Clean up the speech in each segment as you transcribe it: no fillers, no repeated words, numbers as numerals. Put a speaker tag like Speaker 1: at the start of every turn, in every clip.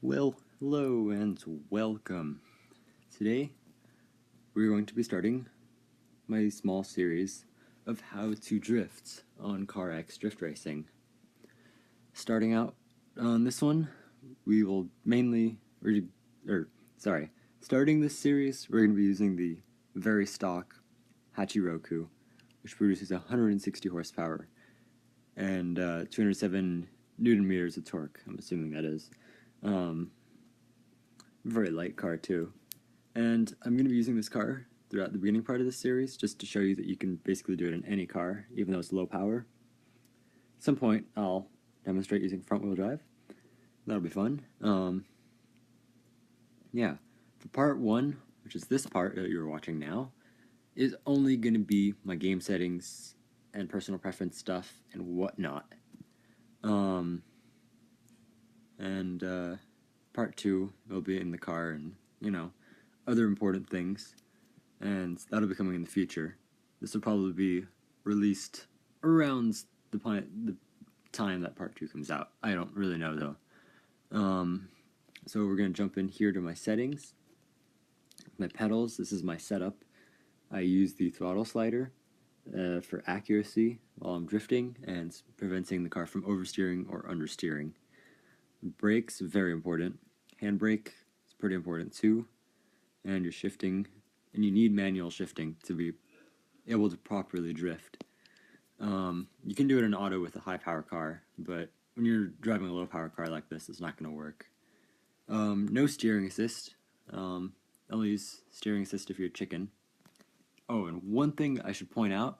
Speaker 1: Well, hello and welcome. Today, we're going to be starting my small series of how to drift on CarXDriftRacing. Starting out on this one, we will mainly, starting this series, we're going to be using the very stock Hachiroku, which produces 160 horsepower and 207 Newton meters of torque, I'm assuming that is. Very light car too. And I'm going to be using this car throughout the beginning part of this series just to show you that you can basically do it in any car, even though it's low power. At some point, I'll demonstrate using front-wheel drive. That'll be fun. Yeah, for part one, which is this part that you're watching now, is only going to be my game settings and personal preference stuff and whatnot. Part two will be in the car and, other important things, and that'll be coming in the future. This will probably be released around the time that part two comes out. I don't really know, though. So we're going to jump in here to my settings. My pedals, this is my setup. I use the throttle slider for accuracy while I'm drifting and preventing the car from oversteering or understeering. Brakes, very important. Handbrake is pretty important too. And you're shifting, and you need manual shifting to be able to properly drift. You can do it in auto with a high power car, but when you're driving a low power car like this, it's not going to work. No steering assist. Only use steering assist if you're chicken. Oh, and one thing I should point out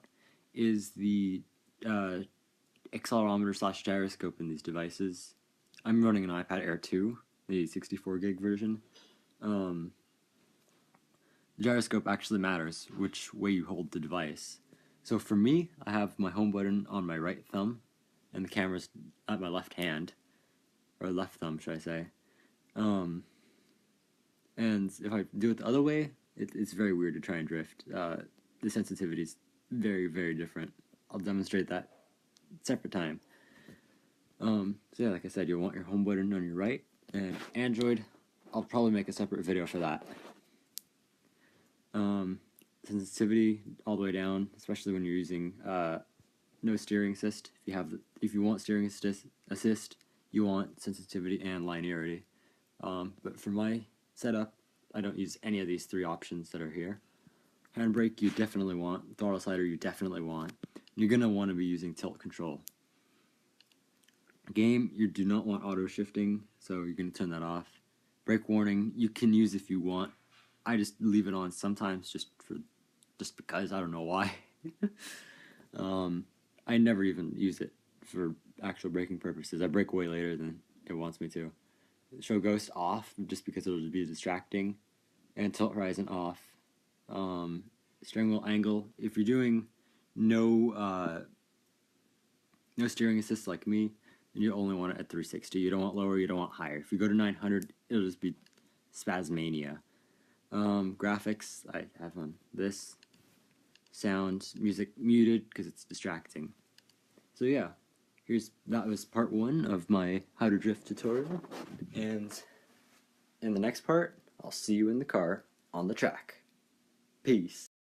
Speaker 1: is the accelerometer / gyroscope in these devices. I'm running an iPad Air 2, the 64 gig version. The gyroscope actually matters which way you hold the device. So for me, I have my home button on my right thumb, and the camera's at my left hand, or left thumb, should I say. And if I do it the other way, it's very weird to try and drift. The sensitivity is very, very different. I'll demonstrate that separate time. So yeah, like I said, you'll want your home button on your right, and Android, I'll probably make a separate video for that. Sensitivity all the way down, especially when you're using no steering assist. If you want steering assist, you want sensitivity and linearity. But for my setup, I don't use any of these three options that are here. Handbrake you definitely want, throttle slider you definitely want. You're gonna want to be using tilt control. Game, you do not want auto shifting, so you're going to turn that off. Brake warning, you can use if you want. I just leave it on sometimes just because, I don't know why. I never even use it for actual braking purposes. I brake way later than it wants me to. Show ghost off, just because it'll be distracting. And tilt horizon off. Steering wheel angle, if you're doing no steering assist like me, and you only want it at 360. You don't want lower, you don't want higher. If you go to 900, it'll just be spasmania. Graphics, I have on this. Sound, music muted because it's distracting. So yeah, that was part one of my how to drift tutorial. And in the next part, I'll see you in the car on the track. Peace.